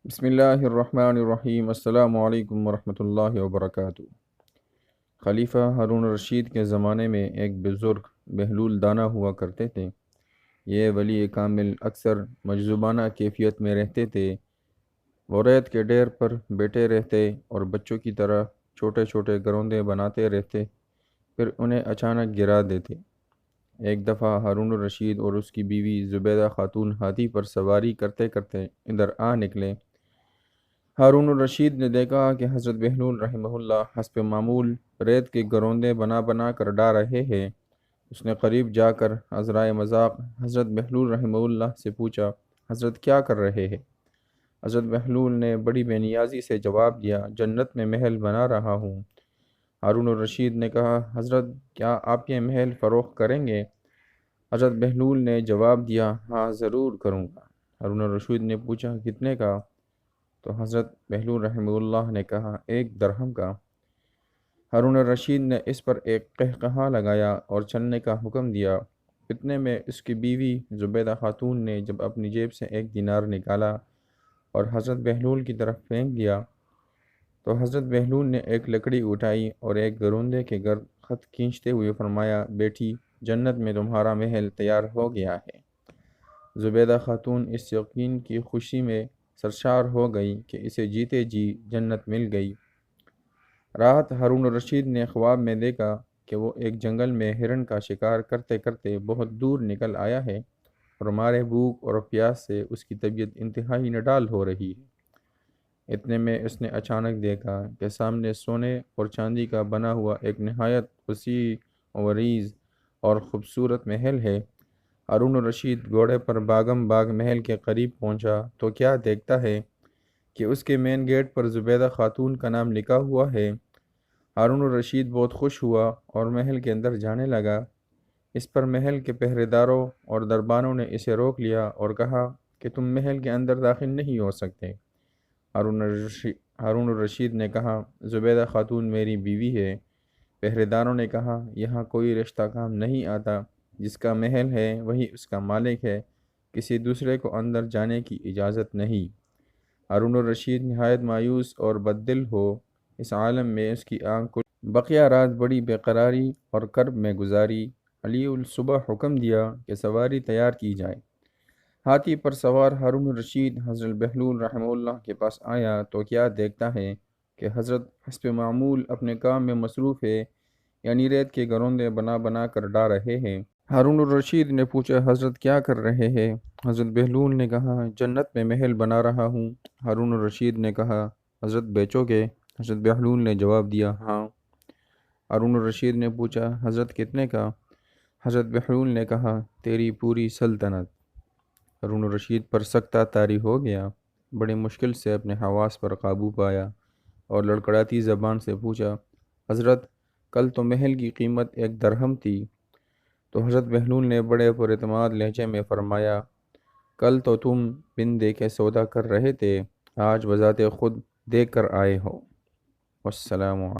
بسم اللہ الرحمن الرحیم۔ السلام علیکم ورحمۃ اللہ وبرکاتہ۔ خلیفہ ہارون الرشید کے زمانے میں ایک بزرگ بہلول دانا ہوا کرتے تھے۔ یہ ولی کامل اکثر مجذوبانہ کیفیت میں رہتے تھے۔ وہ ریت کے ڈیر پر بیٹھے رہتے اور بچوں کی طرح چھوٹے چھوٹے گروندے بناتے رہتے، پھر انہیں اچانک گرا دیتے۔ ایک دفعہ ہارون الرشید اور اس کی بیوی زبیدہ خاتون ہاتھی پر سواری کرتے کرتے ادھر آ نکلے۔ ہارون الرشید نے دیکھا کہ حضرت بہلول رحمہ اللہ حسب معمول ریت کے گروندے بنا بنا کر ڈا رہے ہیں۔ اس نے قریب جا کر عذرائے مذاق حضرت بہلول رحمہ اللہ سے پوچھا، حضرت کیا کر رہے ہیں؟ حضرت بہلول نے بڑی بے نیازی سے جواب دیا، جنت میں محل بنا رہا ہوں۔ ہارون الرشید نے کہا، حضرت کیا آپ یہ محل فروخت کریں گے؟ حضرت بہلول نے جواب دیا، ہاں ضرور کروں گا۔ ہارون الرشید نے پوچھا، کتنے کا؟ تو حضرت بہلول رحمہ اللہ نے کہا، 1 درہم کا۔ ہارون الرشید نے اس پر ایک قہقہا لگایا اور چلنے کا حکم دیا۔ اتنے میں اس کی بیوی زبیدہ خاتون نے جب اپنی جیب سے 1 دینار نکالا اور حضرت بہلول کی طرف پھینک دیا تو حضرت بہلول نے ایک لکڑی اٹھائی اور ایک گروندے کے گرد خط کھینچتے ہوئے فرمایا، بیٹی، جنت میں تمہارا محل تیار ہو گیا ہے۔ زبیدہ خاتون اس یقین کی خوشی میں سرشار ہو گئی کہ اسے جیتے جی جنت مل گئی۔ رات ہارون الرشید نے خواب میں دیکھا کہ وہ ایک جنگل میں ہرن کا شکار کرتے کرتے بہت دور نکل آیا ہے اور مارے بھوک اور پیاس سے اس کی طبیعت انتہائی نڈال ہو رہی ہے۔ اتنے میں اس نے اچانک دیکھا کہ سامنے سونے اور چاندی کا بنا ہوا ایک نہایت وسیع و عریض اور خوبصورت محل ہے۔ ہارون الرشید گھوڑے پر باغم باغ محل کے قریب پہنچا تو کیا دیکھتا ہے کہ اس کے مین گیٹ پر زبیدہ خاتون کا نام لکھا ہوا ہے۔ ہارون الرشید بہت خوش ہوا اور محل کے اندر جانے لگا۔ اس پر محل کے پہرے داروں اور دربانوں نے اسے روک لیا اور کہا کہ تم محل کے اندر داخل نہیں ہو سکتے۔ ہارون الرشید نے کہا، زبیدہ خاتون میری بیوی ہے۔ پہرے داروں نے کہا، یہاں کوئی رشتہ کام نہیں آتا، جس کا محل ہے وہی اس کا مالک ہے، کسی دوسرے کو اندر جانے کی اجازت نہیں۔ ہارون الرشید نہایت مایوس اور بددل ہو اس عالم میں اس کی آنکھ بقیہ رات بڑی بے قراری اور کرب میں گزاری۔ علی الصبح حکم دیا کہ سواری تیار کی جائے۔ ہاتھی پر سوار ہارون الرشید حضرت بہلول رحمہ اللہ کے پاس آیا تو کیا دیکھتا ہے کہ حضرت حسب معمول اپنے کام میں مصروف ہے، یعنی ریت کے گروندے بنا بنا کر ڈا رہے ہیں۔ ہارون الرشید نے پوچھا، حضرت کیا کر رہے ہیں؟ حضرت بہلول نے کہا، جنت میں محل بنا رہا ہوں۔ ہارون الرشید نے کہا، حضرت بیچو گے؟ حضرت بہلول نے جواب دیا، ہاں۔ ہارون الرشید نے پوچھا، حضرت کتنے کا؟ حضرت بہلول نے کہا، تیری پوری سلطنت۔ ہارون الرشید پر سکتہ طاری ہو گیا، بڑی مشکل سے اپنے حواس پر قابو پایا اور لڑکڑاتی زبان سے پوچھا، حضرت کل تو محل کی قیمت 1 درہم تھی۔ تو حضرت بہلول نے بڑے پر اعتماد لہجے میں فرمایا، کل تو تم بن دیکھے سودا کر رہے تھے، آج بذات خود دیکھ کر آئے ہو۔ والسلام علیکم۔